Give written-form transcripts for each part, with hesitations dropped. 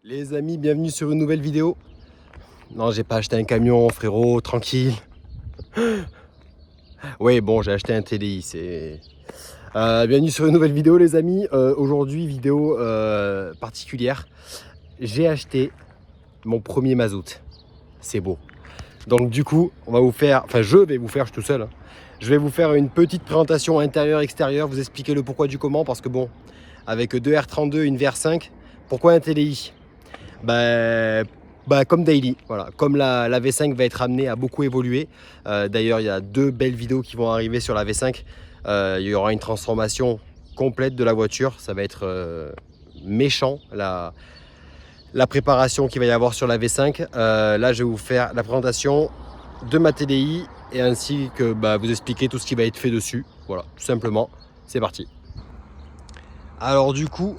Les amis, bienvenue sur une nouvelle vidéo. Non, j'ai pas acheté un camion, frérot, tranquille. Oui, bon, j'ai acheté un TDI, c'est... bienvenue sur une nouvelle vidéo, les amis. Aujourd'hui, vidéo particulière. J'ai acheté mon premier mazout. C'est beau. Donc du coup, on va vous faire... Enfin, je vais vous faire, je suis tout seul. Hein. Je vais vous faire une petite présentation intérieure-extérieure, vous expliquer le pourquoi du comment, parce que bon, avec deux R32 et une VR5, pourquoi un TDI? Comme daily, voilà. Comme la V5 va être amenée à beaucoup évoluer. D'ailleurs, il y a deux belles vidéos qui vont arriver sur la V5. Il y aura une transformation complète de la voiture. Ça va être méchant, la préparation qu'il va y avoir sur la V5. Là, je vais vous faire la présentation de ma TDI et ainsi que vous expliquer tout ce qui va être fait dessus. Voilà, tout simplement. C'est parti. Alors du coup,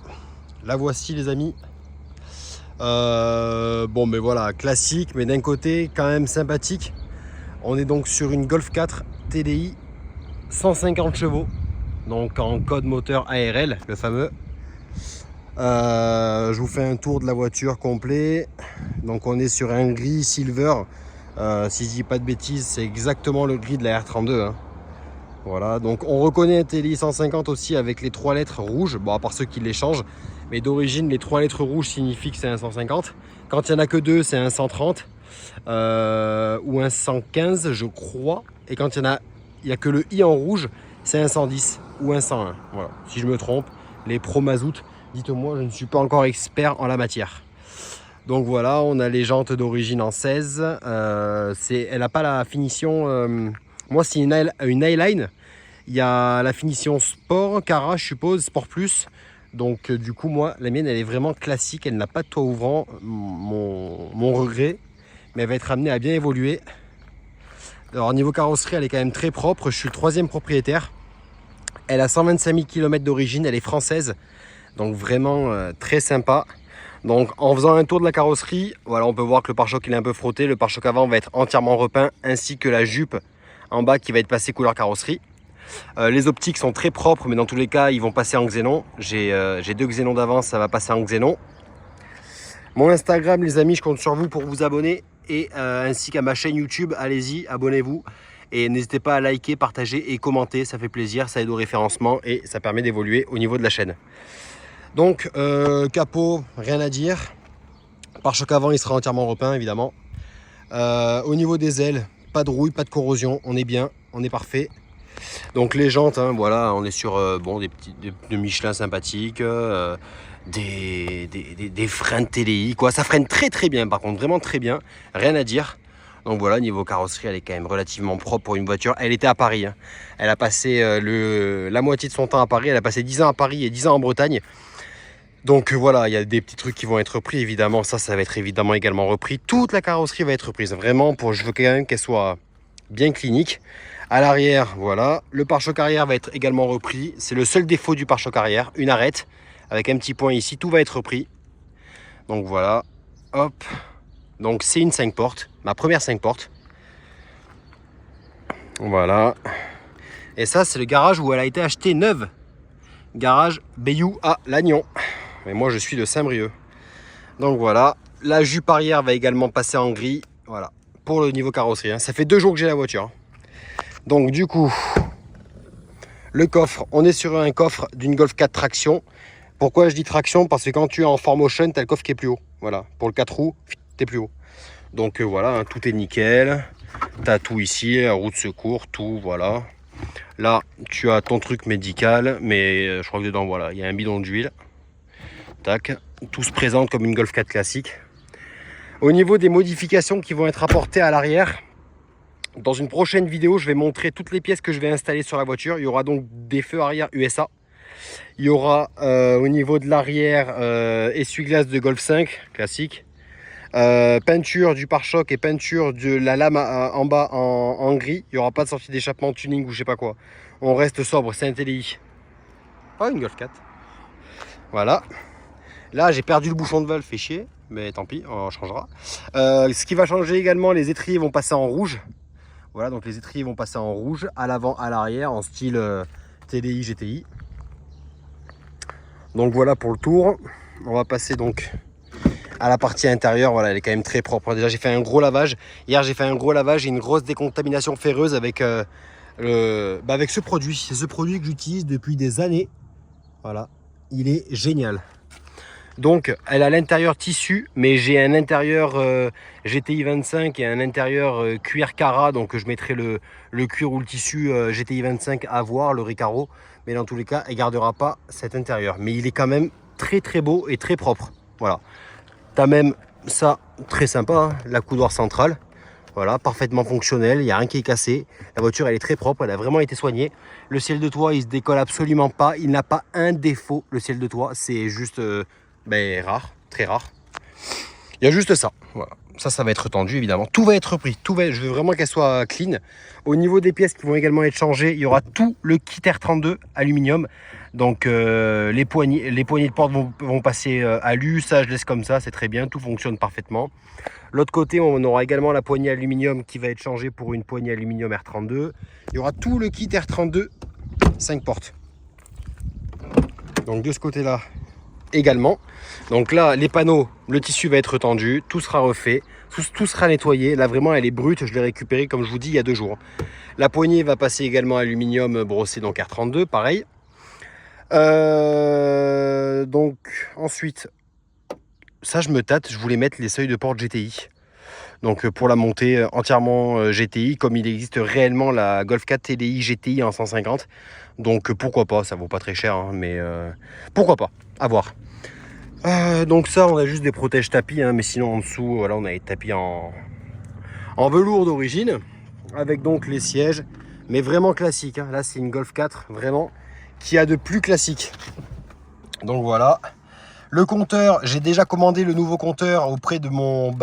la voici les amis. Bon mais voilà, classique, mais d'un côté quand même sympathique. On est donc sur une Golf 4 TDI 150 chevaux, donc en code moteur ARL, le fameux. Je vous fais un tour de la voiture complet. Donc on est sur un gris silver. Si je dis pas de bêtises, c'est exactement le gris de la R32 hein. Voilà, donc on reconnaît un TDI 150 aussi avec les 3 lettres rouges, bon à part ceux qui les changent, mais d'origine les 3 lettres rouges signifient que c'est un 150. Quand il n'y en a que 2, c'est un 130 ou un 115 je crois, et quand il y a que le I en rouge, c'est un 110 ou un 101. Voilà, si je me trompe, les Pro Mazout, dites-moi, je ne suis pas encore expert en la matière. Donc voilà, on a les jantes d'origine en 16, elle n'a pas la finition... moi, c'est une Highline. Il y a la finition Sport, Cara, je suppose, Sport Plus. Donc, du coup, moi, la mienne, elle est vraiment classique. Elle n'a pas de toit ouvrant, mon regret. Mais elle va être amenée à bien évoluer. Alors, niveau carrosserie, elle est quand même très propre. Je suis le 3e propriétaire. Elle a 125 000 km d'origine. Elle est française. Donc, vraiment très sympa. Donc, en faisant un tour de la carrosserie, voilà, on peut voir que le pare-choc il est un peu frotté. Le pare-choc avant va être entièrement repeint, ainsi que la jupe en bas qui va être passé couleur carrosserie. Les optiques sont très propres, mais dans tous les cas ils vont passer en xénon. J'ai 2 xénons d'avance, ça va passer en xénon. Mon Instagram les amis, je compte sur vous pour vous abonner, et ainsi qu'à ma chaîne YouTube. Allez-y, abonnez-vous et n'hésitez pas à liker, partager et commenter, ça fait plaisir, ça aide au référencement et ça permet d'évoluer au niveau de la chaîne. Donc capot, rien à dire. Pare-choc avant il sera entièrement repeint évidemment. Au niveau des ailes, pas de rouille, pas de corrosion, on est bien, on est parfait. Donc les jantes, hein, voilà, on est sur des Michelin sympathiques, des freins de TDI, quoi. Ça freine très très bien, par contre, vraiment très bien, rien à dire. Donc voilà, niveau carrosserie, elle est quand même relativement propre pour une voiture. Elle était à Paris, hein. Elle a passé la moitié de son temps à Paris, elle a passé 10 ans à Paris et 10 ans en Bretagne. Donc voilà, il y a des petits trucs qui vont être repris, évidemment, ça va être évidemment également repris. Toute la carrosserie va être reprise, vraiment, je veux quand même qu'elle soit bien clinique. À l'arrière, voilà, le pare-choc arrière va être également repris. C'est le seul défaut du pare-choc arrière, une arête, avec un petit point ici, tout va être repris. Donc voilà, hop. Donc c'est une 5 portes, ma première 5 portes. Voilà. Et ça, c'est le garage où elle a été achetée neuve. Garage Bayou à Lannion. Mais moi je suis de Saint-Brieuc. Donc voilà, la jupe arrière va également passer en gris. Voilà, pour le niveau carrosserie, hein. Ça fait 2 jours que j'ai la voiture. Donc du coup, le coffre, on est sur un coffre d'une Golf 4 traction. Pourquoi je dis traction? Parce que quand tu es en 4Motion, tu as le coffre qui est plus haut. Voilà, pour le 4 roues, tu es plus haut. Donc voilà, hein, tout est nickel. Tu as tout ici, la roue de secours, tout, voilà. Là, tu as ton truc médical, mais je crois que dedans, voilà, il y a un bidon d'huile. Tac, tout se présente comme une Golf 4 classique. Au niveau des modifications qui vont être apportées à l'arrière, dans une prochaine vidéo, je vais montrer toutes les pièces que je vais installer sur la voiture. Il y aura donc des feux arrière USA. Il y aura au niveau de l'arrière essuie-glace de Golf 5 classique. Peinture du pare-choc et peinture de la lame en bas en gris. Il n'y aura pas de sortie d'échappement, tuning ou je sais pas quoi. On reste sobre, c'est un TDI. Pas une Golf 4. Voilà. Là, j'ai perdu le bouchon de valve, fait chier. Mais tant pis, on changera. Ce qui va changer également, les étriers vont passer en rouge. Voilà, donc les étriers vont passer en rouge, à l'avant, à l'arrière, en style TDI, GTI. Donc voilà pour le tour. On va passer donc à la partie intérieure, voilà, elle est quand même très propre. Déjà, j'ai fait un gros lavage. Hier, j'ai fait un gros lavage et une grosse décontamination ferreuse avec, avec ce produit. C'est ce produit que j'utilise depuis des années. Voilà, il est génial. Donc, elle a l'intérieur tissu, mais j'ai un intérieur GTI 25 et un intérieur cuir Cara. Donc, je mettrai le cuir ou le tissu GTI 25 à voir, le Recaro. Mais dans tous les cas, elle ne gardera pas cet intérieur. Mais il est quand même très très beau et très propre. Voilà. T'as même ça, très sympa, hein, la coudoir centrale. Voilà, parfaitement fonctionnel, il n'y a rien qui est cassé. La voiture, elle est très propre, elle a vraiment été soignée. Le ciel de toit, il se décolle absolument pas. Il n'a pas un défaut, le ciel de toit. C'est juste rare, très rare. Il y a juste ça. Voilà. Ça va être tendu, évidemment. Tout va être repris. Je veux vraiment qu'elle soit clean. Au niveau des pièces qui vont également être changées, il y aura tout le kit R32 aluminium. Donc les poignées de porte vont passer à l'U. Ça, je laisse comme ça, c'est très bien. Tout fonctionne parfaitement. L'autre côté, on aura également la poignée aluminium qui va être changée pour une poignée aluminium R32. Il y aura tout le kit R32 5 portes. Donc de ce côté-là également. Donc là, les panneaux, le tissu va être tendu, tout sera refait, tout sera nettoyé. Là, vraiment, elle est brute. Je l'ai récupérée, comme je vous dis, il y a 2 jours. La poignée va passer également aluminium brossé, donc R32, pareil. Donc ensuite, ça je me tâte, je voulais mettre les seuils de porte GTI. Donc pour la montée entièrement GTI, comme il existe réellement la Golf 4 TDI GTI en 150. Donc pourquoi pas, ça vaut pas très cher, hein, mais pourquoi pas, à voir. Donc ça, on a juste des protèges tapis, hein, mais sinon en dessous, voilà, on a les tapis en velours d'origine, avec donc les sièges, mais vraiment classique, hein. Là c'est une Golf 4, vraiment, qui a de plus classique. Donc voilà. Le compteur, j'ai déjà commandé le nouveau compteur auprès de mon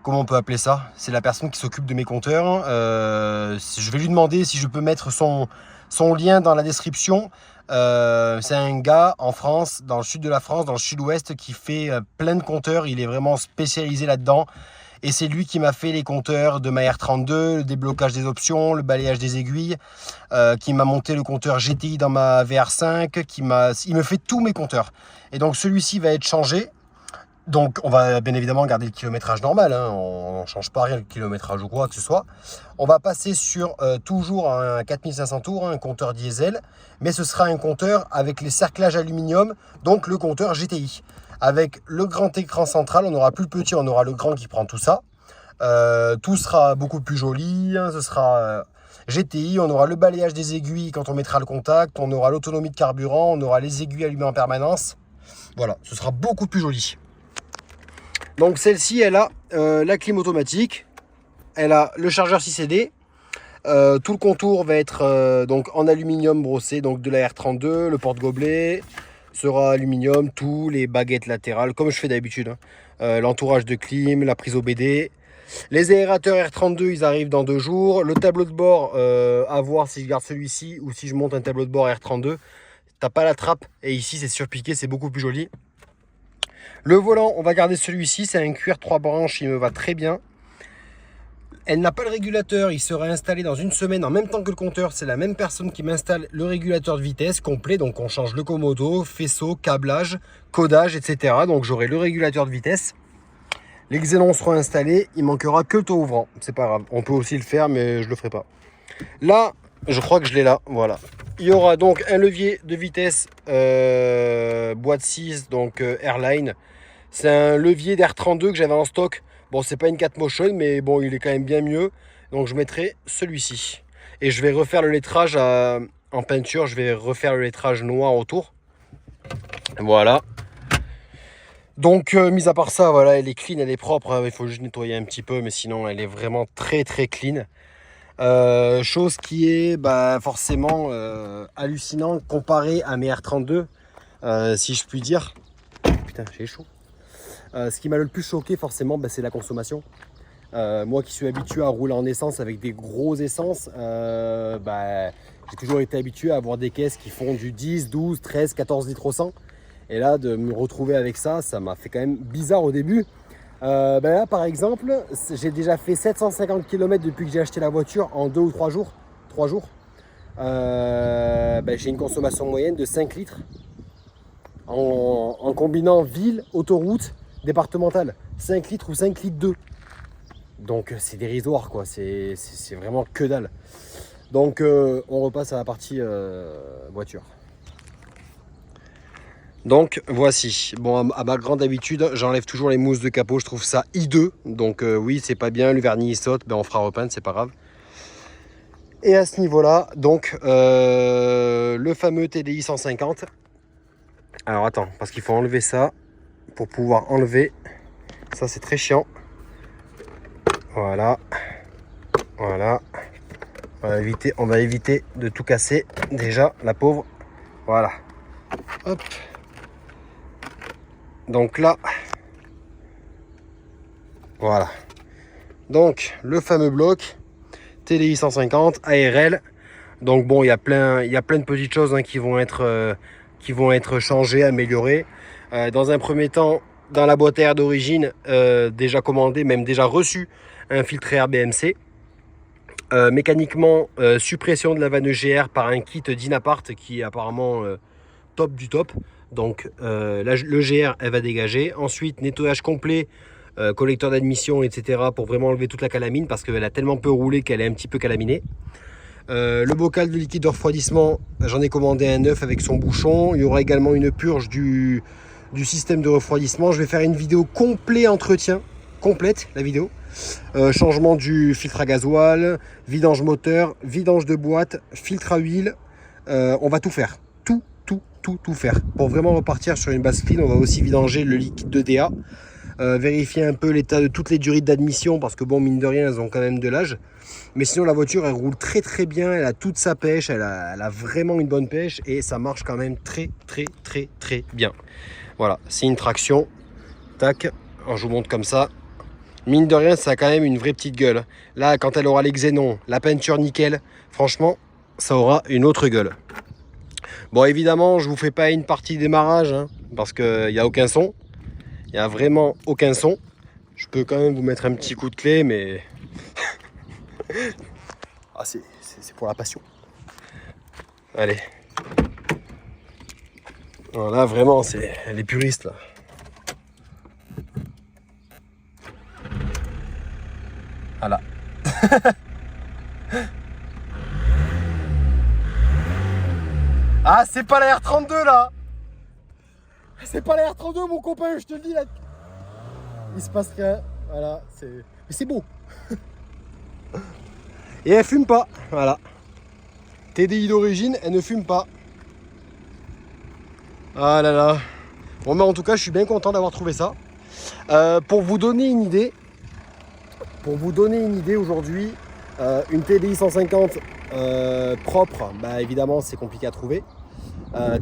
comment on peut appeler ça? C'est la personne qui s'occupe de mes compteurs. Je vais lui demander si je peux mettre son lien dans la description. C'est un gars en France, dans le sud de la France, dans le sud-ouest, qui fait plein de compteurs. Il est vraiment spécialisé là-dedans. Et c'est lui qui m'a fait les compteurs de ma R32, le déblocage des options, le balayage des aiguilles, qui m'a monté le compteur GTI dans ma VR5, il me fait tous mes compteurs. Et donc celui-ci va être changé. Donc on va bien évidemment garder le kilométrage normal, hein. On ne change pas rien le kilométrage ou quoi que ce soit. On va passer sur toujours un 4500 tours, un compteur diesel, mais ce sera un compteur avec les cerclages aluminium, donc le compteur GTI. Avec le grand écran central, on aura plus petit, on aura le grand qui prend tout ça. Tout sera beaucoup plus joli, hein. Ce sera GTI, on aura le balayage des aiguilles quand on mettra le contact, on aura l'autonomie de carburant, on aura les aiguilles allumées en permanence. Voilà, ce sera beaucoup plus joli. Donc celle-ci, elle a la clim automatique, elle a le chargeur 6CD, tout le contour va être donc en aluminium brossé, donc de la R32, le porte-gobelet sera aluminium, tous les baguettes latérales, comme je fais d'habitude, hein. L'entourage de clim, la prise OBD. Les aérateurs R32, ils arrivent dans 2 jours. Le tableau de bord, à voir si je garde celui-ci ou si je monte un tableau de bord R32. T'as pas la trappe et ici c'est surpiqué, c'est beaucoup plus joli. Le volant, on va garder celui-ci, c'est un cuir 3 branches, il me va très bien. Elle n'a pas le régulateur, il sera installé dans 1 semaine en même temps que le compteur. C'est la même personne qui m'installe le régulateur de vitesse complet. Donc on change le commodo, faisceau, câblage, codage, etc. Donc j'aurai le régulateur de vitesse. Les xélons seront installés, il manquera que le taux ouvrant. C'est pas grave, on peut aussi le faire mais je le ferai pas. Là, je crois que je l'ai là, voilà. Il y aura donc un levier de vitesse boîte 6, donc Airline. C'est un levier d'R32 que j'avais en stock. Bon, c'est pas une 4 motion, mais bon, il est quand même bien mieux. Donc, je mettrai celui-ci. Et je vais refaire le lettrage en peinture. Je vais refaire le lettrage noir autour. Voilà. Donc, mis à part ça, voilà, elle est clean, elle est propre. Il faut juste nettoyer un petit peu, mais sinon, elle est vraiment très, très clean. Chose qui est forcément hallucinant comparé à mes R32, si je puis dire. Putain, j'ai chaud. Ce qui m'a le plus choqué forcément, c'est la consommation. Moi qui suis habitué à rouler en essence avec des gros essences, j'ai toujours été habitué à avoir des caisses qui font du 10, 12, 13, 14 litres au 100. Et là, de me retrouver avec ça, ça m'a fait quand même bizarre au début. Là, par exemple, j'ai déjà fait 750 km depuis que j'ai acheté la voiture en 2 ou 3 jours. 3 jours. J'ai une consommation moyenne de 5 litres en combinant ville, autoroute, départementale. 5 litres ou 5 litres 2. Donc c'est dérisoire quoi, c'est vraiment que dalle. Donc on repasse à la partie voiture. Donc voici, bon à ma grande habitude, j'enlève toujours les mousses de capot, je trouve ça hideux. Donc oui, c'est pas bien, le vernis il saute, ben on fera repeindre, c'est pas grave. Et à ce niveau-là, donc le fameux TDI 150. Alors attends, parce qu'il faut enlever ça pour pouvoir enlever. Ça c'est très chiant. Voilà. Voilà. On va éviter de tout casser. Déjà, la pauvre. Voilà. Hop. Donc là. Voilà. Donc le fameux bloc. TDI 150, ARL. Donc bon, il y a plein de petites choses qui vont être changées, améliorées. Dans un premier temps, dans la boîte à air d'origine, déjà commandé, même déjà reçu un filtre air BMC. Mécaniquement, suppression de la vanne EGR par un kit d'Inapart qui est apparemment top du top. Donc l'EGR elle va dégager. Ensuite, nettoyage complet, collecteur d'admission, etc. pour vraiment enlever toute la calamine parce qu'elle a tellement peu roulé qu'elle est un petit peu calaminée. Le bocal de liquide de refroidissement, j'en ai commandé un neuf avec son bouchon. Il y aura également une purge du système de refroidissement. Je vais faire une vidéo complet entretien, complète la vidéo. Changement du filtre à gasoil, vidange moteur, vidange de boîte, filtre à huile. On va tout faire, tout faire. Pour vraiment repartir sur une base clean, on va aussi vidanger le liquide de DA. Vérifier un peu l'état de toutes les durites d'admission parce que bon, mine de rien, elles ont quand même de l'âge. Mais sinon, la voiture, elle roule très bien. Elle a toute sa pêche. Elle a vraiment une bonne pêche et ça marche quand même très bien. Voilà, c'est une traction. Tac, alors, je vous montre comme ça. Mine de rien, ça a quand même une vraie petite gueule. Là, quand elle aura les xénons, la peinture nickel, franchement, ça aura une autre gueule. Bon, évidemment, je vous fais pas une partie démarrage parce qu'il n'y a aucun son. Il n'y a vraiment aucun son. Je peux quand même vous mettre un petit coup de clé, mais... ah, c'est pour la passion. Allez. Là, vraiment, c'est les puristes, là. Voilà. Ah, c'est pas la R32, là. C'est pas la R32, mon copain, je te le dis, là. Il se passe rien. Voilà, c'est... Mais c'est beau. Et elle fume pas. Voilà. TDI d'origine, elle ne fume pas. Ah là là. Bon, mais en tout cas, je suis bien content d'avoir trouvé ça. Pour vous donner une idée, aujourd'hui, une TDI 150 propre, bah évidemment, c'est compliqué à trouver.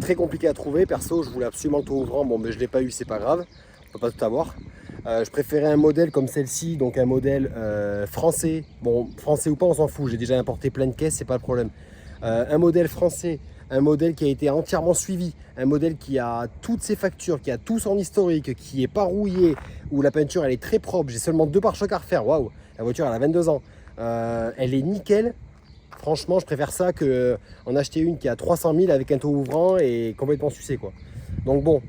Très compliqué à trouver. Perso, je voulais absolument le toit ouvrant. Bon, mais je l'ai pas eu, c'est pas grave. On peut pas tout avoir. Je préférais un modèle comme celle-ci, donc un modèle français. Bon, français ou pas, on s'en fout. J'ai déjà importé plein de caisses, c'est pas le problème. Un modèle français, un modèle qui a été entièrement suivi, un modèle qui a toutes ses factures, qui a tout son historique, qui est pas rouillé, où la peinture elle est très propre. J'ai seulement 2 pare-chocs à refaire. Waouh, la voiture elle a 22 ans. Elle est nickel. Franchement, je préfère ça que en acheter une qui a 300 000 avec un toit ouvrant et complètement sucé quoi. Donc bon,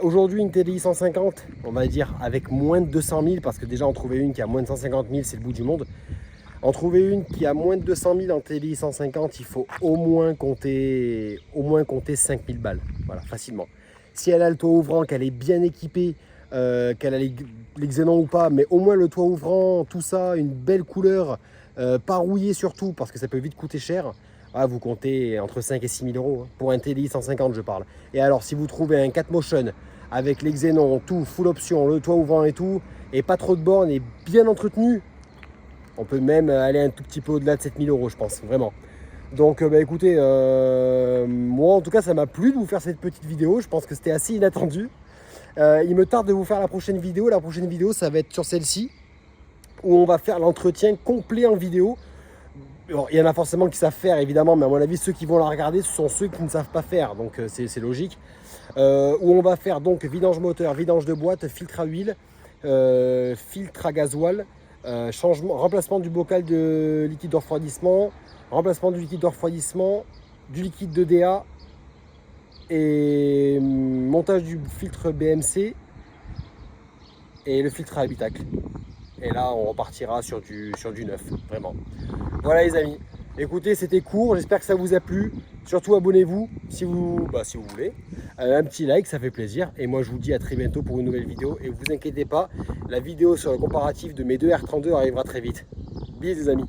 aujourd'hui une TDI 150, on va dire avec moins de 200 000 parce que déjà en trouver une qui a moins de 150 000, c'est le bout du monde. En trouver une qui a moins de 200 000 en TDI 150, il faut au moins compter 5 000 balles, voilà, facilement. Si elle a le toit ouvrant, qu'elle est bien équipée, qu'elle a les xénons ou pas, mais au moins le toit ouvrant, tout ça, une belle couleur, pas rouillé surtout, parce que ça peut vite coûter cher. Ah, vous comptez entre 5 et 6 000 euros, pour un TDI 150 je parle. Et alors si vous trouvez un 4Motion avec les xénons, tout, full option, le toit ouvrant et tout, et pas trop de bornes et bien entretenu, on peut même aller un tout petit peu au-delà de 7 000 euros je pense, vraiment. Donc bah écoutez, moi en tout cas ça m'a plu de vous faire cette petite vidéo, je pense que c'était assez inattendu. Il me tarde de vous faire la prochaine vidéo. La prochaine vidéo ça va être sur celle-ci, où on va faire l'entretien complet en vidéo. Alors, il y en a forcément qui savent faire évidemment, mais à mon avis ceux qui vont la regarder ce sont ceux qui ne savent pas faire, donc c'est logique. Où on va faire donc vidange moteur, vidange de boîte, filtre à huile, filtre à gasoil, remplacement du bocal de liquide de refroidissement, remplacement du liquide de refroidissement, du liquide de DA et montage du filtre BMC et le filtre à habitacle. Et là, on repartira sur du neuf, vraiment. Voilà les amis. Écoutez, c'était court, j'espère que ça vous a plu. Surtout abonnez-vous si vous voulez. Un petit like, ça fait plaisir. Et moi, je vous dis à très bientôt pour une nouvelle vidéo. Et vous inquiétez pas, la vidéo sur le comparatif de mes deux R32 arrivera très vite. Bisous les amis.